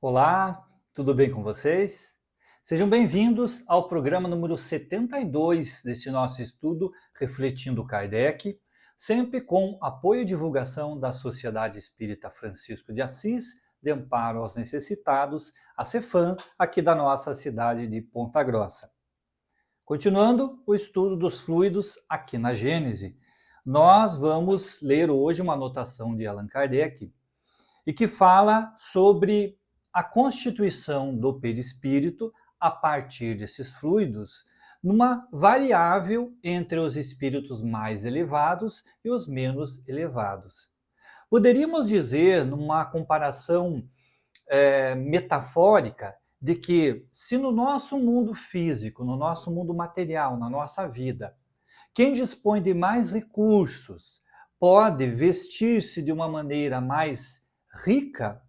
Olá, tudo bem com vocês? Sejam bem-vindos ao programa número 72 desse nosso estudo Refletindo Kardec, sempre com apoio e divulgação da Sociedade Espírita Francisco de Assis, de Amparo aos Necessitados, a Cefam, aqui da nossa cidade de Ponta Grossa. Continuando o estudo dos fluidos aqui na Gênese, nós vamos ler hoje uma anotação de Allan Kardec, e que fala sobre a constituição do perispírito a partir desses fluidos, numa variável entre os espíritos mais elevados e os menos elevados. Poderíamos dizer, numa comparação metafórica, de que se no nosso mundo físico, no nosso mundo material, na nossa vida, quem dispõe de mais recursos pode vestir-se de uma maneira mais rica,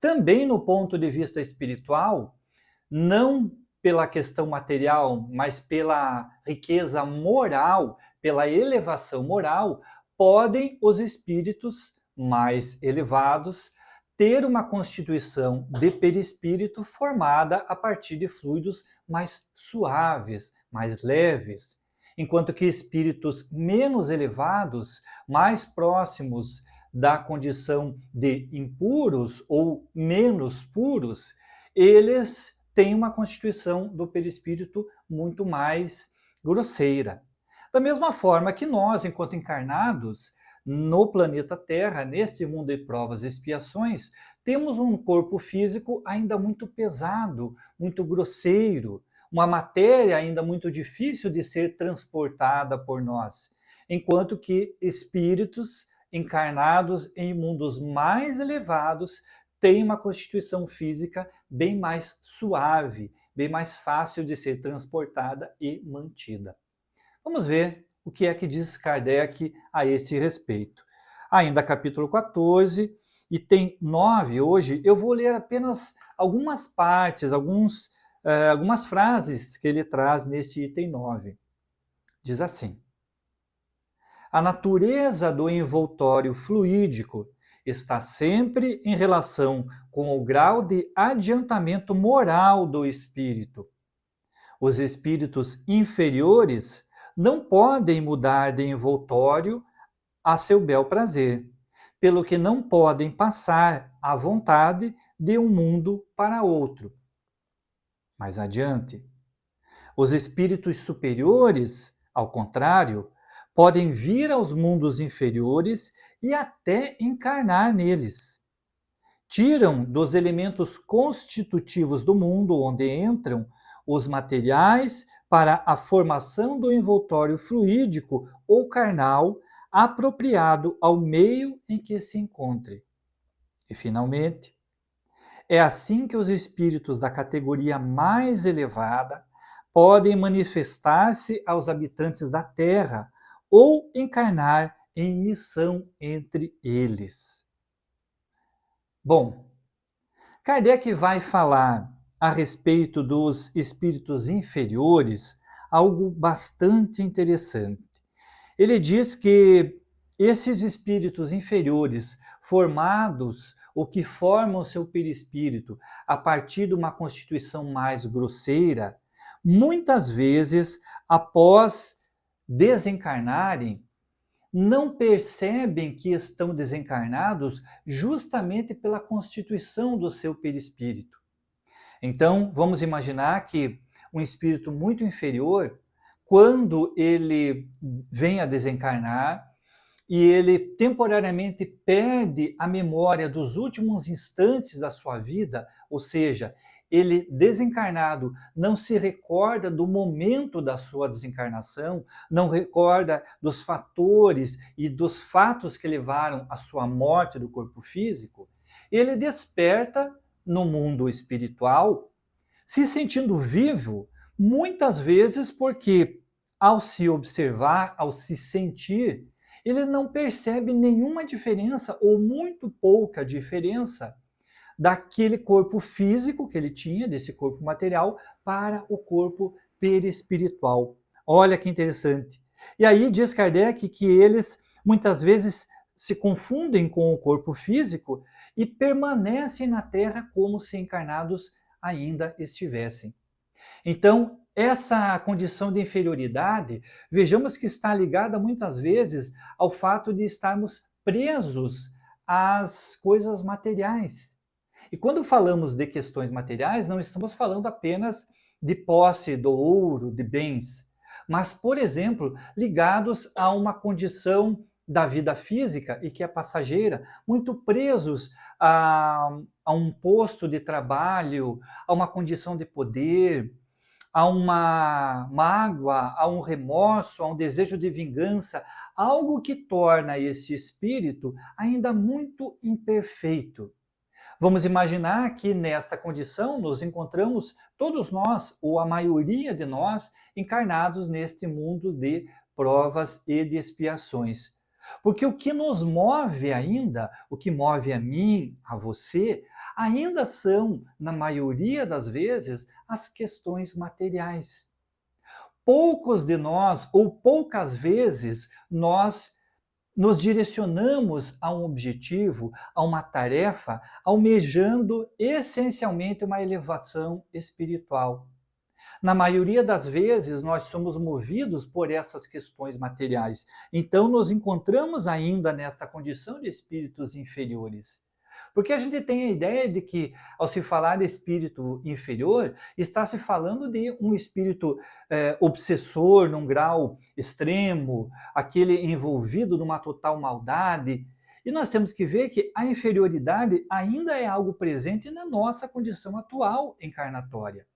também no ponto de vista espiritual, não pela questão material, mas pela riqueza moral, pela elevação moral, podem os espíritos mais elevados ter uma constituição de perispírito formada a partir de fluidos mais suaves, mais leves, enquanto que espíritos menos elevados, mais próximos da condição de impuros ou menos puros, eles têm uma constituição do perispírito muito mais grosseira. Da mesma forma que nós, enquanto encarnados, no planeta Terra, neste mundo de provas e expiações, temos um corpo físico ainda muito pesado, muito grosseiro, uma matéria ainda muito difícil de ser transportada por nós, enquanto que espíritos encarnados em mundos mais elevados têm uma constituição física bem mais suave, bem mais fácil de ser transportada e mantida. Vamos ver o que é que diz Kardec a esse respeito. Ainda capítulo 14, e tem 9 hoje, eu vou ler apenas algumas partes, algumas frases que ele traz nesse item 9. Diz assim: a natureza do envoltório fluídico está sempre em relação com o grau de adiantamento moral do espírito. Os espíritos inferiores não podem mudar de envoltório a seu bel prazer, pelo que não podem passar à vontade de um mundo para outro. Mais adiante, os espíritos superiores, ao contrário, podem vir aos mundos inferiores e até encarnar neles. Tiram dos elementos constitutivos do mundo onde entram os materiais para a formação do envoltório fluídico ou carnal apropriado ao meio em que se encontre. E, finalmente, é assim que os espíritos da categoria mais elevada podem manifestar-se aos habitantes da Terra ou encarnar em missão entre eles. Bom, Kardec vai falar a respeito dos espíritos inferiores algo bastante interessante. Ele diz que esses espíritos inferiores, formados, ou que formam o seu perispírito a partir de uma constituição mais grosseira, muitas vezes, após desencarnarem, não percebem que estão desencarnados justamente pela constituição do seu perispírito. Então, vamos imaginar que um espírito muito inferior, quando ele vem a desencarnar e ele temporariamente perde a memória dos últimos instantes da sua vida, ou seja, ele desencarnado não se recorda do momento da sua desencarnação, não recorda dos fatores e dos fatos que levaram à sua morte do corpo físico, ele desperta no mundo espiritual, se sentindo vivo, muitas vezes porque, ao se observar, ao se sentir, ele não percebe nenhuma diferença ou muito pouca diferença daquele corpo físico que ele tinha, desse corpo material, para o corpo perispiritual. Olha que interessante. E aí diz Kardec que eles muitas vezes se confundem com o corpo físico e permanecem na Terra como se encarnados ainda estivessem. Então, essa condição de inferioridade, vejamos que está ligada muitas vezes ao fato de estarmos presos às coisas materiais. E quando falamos de questões materiais, não estamos falando apenas de posse do ouro, de bens, mas, por exemplo, ligados a uma condição da vida física e que é passageira, muito presos a um posto de trabalho, a uma condição de poder, a uma mágoa, a um remorso, a um desejo de vingança, algo que torna esse espírito ainda muito imperfeito. Vamos imaginar que nesta condição nos encontramos todos nós, ou a maioria de nós, encarnados neste mundo de provas e de expiações. Porque o que nos move ainda, o que move a mim, a você, ainda são, na maioria das vezes, as questões materiais. Poucos de nós, ou poucas vezes, nós nos direcionamos a um objetivo, a uma tarefa, almejando essencialmente uma elevação espiritual. Na maioria das vezes, nós somos movidos por essas questões materiais. Então, nos encontramos ainda nesta condição de espíritos inferiores. Porque a gente tem a ideia de que, ao se falar de espírito inferior, está se falando de um espírito obsessor num grau extremo, aquele envolvido numa total maldade. E nós temos que ver que a inferioridade ainda é algo presente na nossa condição atual encarnatória.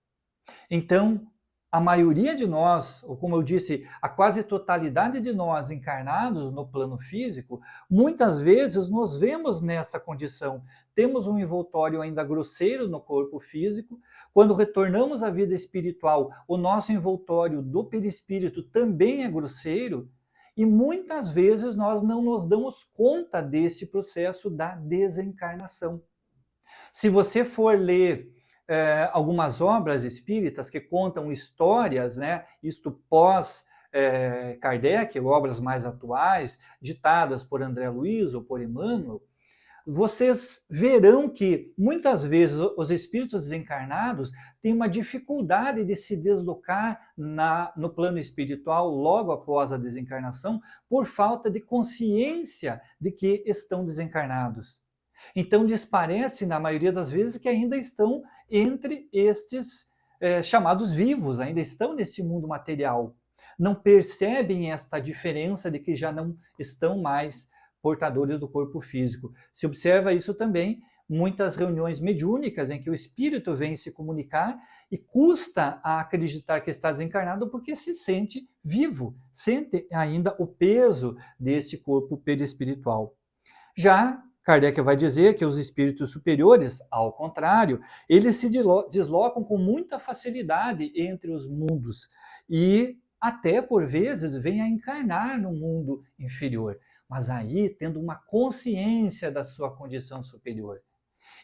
Então, a maioria de nós, ou como eu disse, a quase totalidade de nós encarnados no plano físico, muitas vezes nos vemos nessa condição. Temos um envoltório ainda grosseiro no corpo físico. Quando retornamos à vida espiritual, o nosso envoltório do perispírito também é grosseiro. E muitas vezes nós não nos damos conta desse processo da desencarnação. Se você for ler algumas obras espíritas que contam histórias, né, isto pós Kardec, obras mais atuais, ditadas por André Luiz ou por Emmanuel, vocês verão que muitas vezes os espíritos desencarnados têm uma dificuldade de se deslocar no plano espiritual logo após a desencarnação por falta de consciência de que estão desencarnados. Então, parece, na maioria das vezes, que ainda estão entre estes chamados vivos, ainda estão neste mundo material. Não percebem esta diferença de que já não estão mais portadores do corpo físico. Se observa isso também muitas reuniões mediúnicas em que o espírito vem se comunicar e custa a acreditar que está desencarnado porque se sente vivo, sente ainda o peso deste corpo perispiritual. Já Kardec vai dizer que os espíritos superiores, ao contrário, eles se deslocam com muita facilidade entre os mundos e até por vezes vêm a encarnar no mundo inferior, mas aí tendo uma consciência da sua condição superior.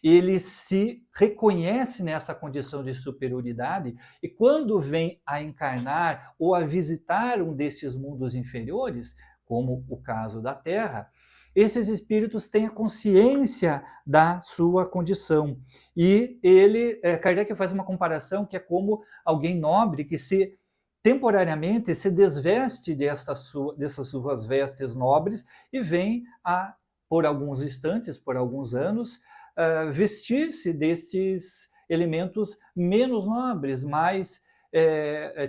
Ele se reconhece nessa condição de superioridade e quando vem a encarnar ou a visitar um desses mundos inferiores, como o caso da Terra, esses espíritos têm a consciência da sua condição. E Kardec faz uma comparação que é como alguém nobre que temporariamente se desveste dessas suas vestes nobres e vem por alguns instantes, por alguns anos, vestir-se destes elementos menos nobres, mais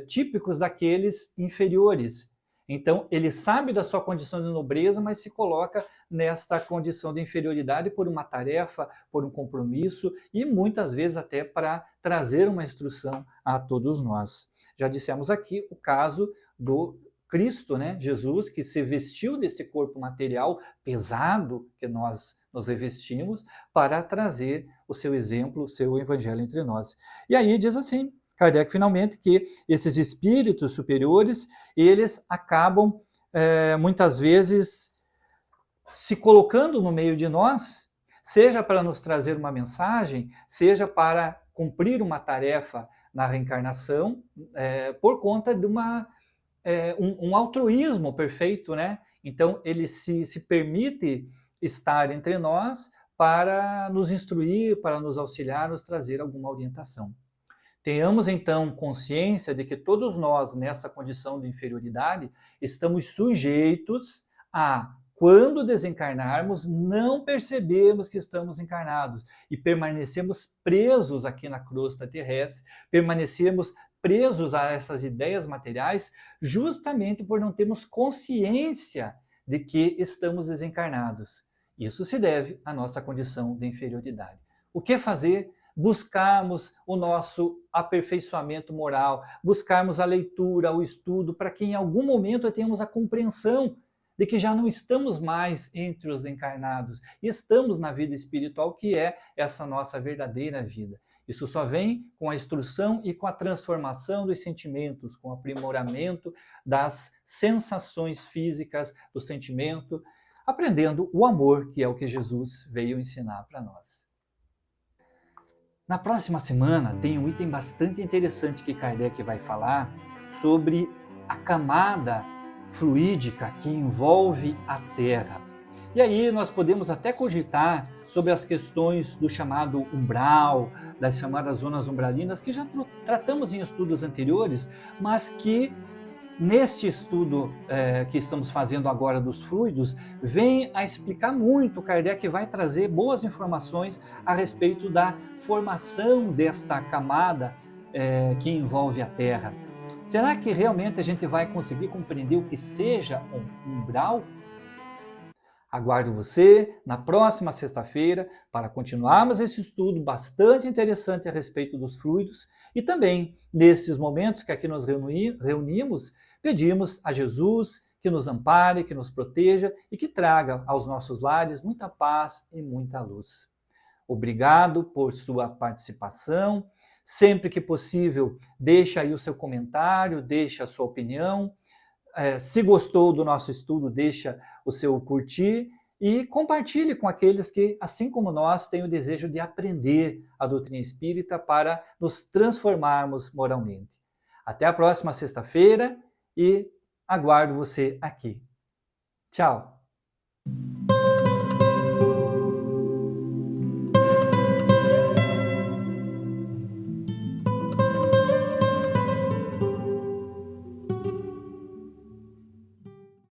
típicos daqueles inferiores. Então, ele sabe da sua condição de nobreza, mas se coloca nesta condição de inferioridade por uma tarefa, por um compromisso e muitas vezes até para trazer uma instrução a todos nós. Já dissemos aqui o caso do Cristo, né? Jesus, que se vestiu desse corpo material pesado que nós nos revestimos para trazer o seu exemplo, o seu evangelho entre nós. E aí diz assim, Kardec, finalmente, que esses espíritos superiores, eles acabam, muitas vezes, se colocando no meio de nós, seja para nos trazer uma mensagem, seja para cumprir uma tarefa na reencarnação, por conta de um altruísmo perfeito, né? Então, ele se permite estar entre nós para nos instruir, para nos auxiliar, nos trazer alguma orientação. Tenhamos então consciência de que todos nós, nessa condição de inferioridade, estamos sujeitos a, quando desencarnarmos, não percebemos que estamos encarnados e permanecemos presos aqui na crosta terrestre, permanecemos presos a essas ideias materiais, justamente por não termos consciência de que estamos desencarnados. Isso se deve à nossa condição de inferioridade. O que fazer? Buscarmos o nosso aperfeiçoamento moral, buscarmos a leitura, o estudo, para que em algum momento tenhamos a compreensão de que já não estamos mais entre os encarnados, e estamos na vida espiritual, que é essa nossa verdadeira vida. Isso só vem com a instrução e com a transformação dos sentimentos, com o aprimoramento das sensações físicas, do sentimento, aprendendo o amor, que é o que Jesus veio ensinar para nós. Na próxima semana tem um item bastante interessante que Kardec vai falar sobre a camada fluídica que envolve a Terra. E aí nós podemos até cogitar sobre as questões do chamado umbral, das chamadas zonas umbralinas, que já tratamos em estudos anteriores, mas que neste estudo que estamos fazendo agora dos fluidos, vem a explicar muito. Kardec vai trazer boas informações a respeito da formação desta camada que envolve a Terra. Será que realmente a gente vai conseguir compreender o que seja um umbral? Aguardo você na próxima sexta-feira para continuarmos esse estudo bastante interessante a respeito dos fluidos e também, nesses momentos que aqui nos reunimos, pedimos a Jesus que nos ampare, que nos proteja e que traga aos nossos lares muita paz e muita luz. Obrigado por sua participação. Sempre que possível, deixa aí o seu comentário, deixa a sua opinião. Se gostou do nosso estudo, deixa o seu curtir e compartilhe com aqueles que, assim como nós, têm o desejo de aprender a doutrina espírita para nos transformarmos moralmente. Até a próxima sexta-feira e aguardo você aqui. Tchau!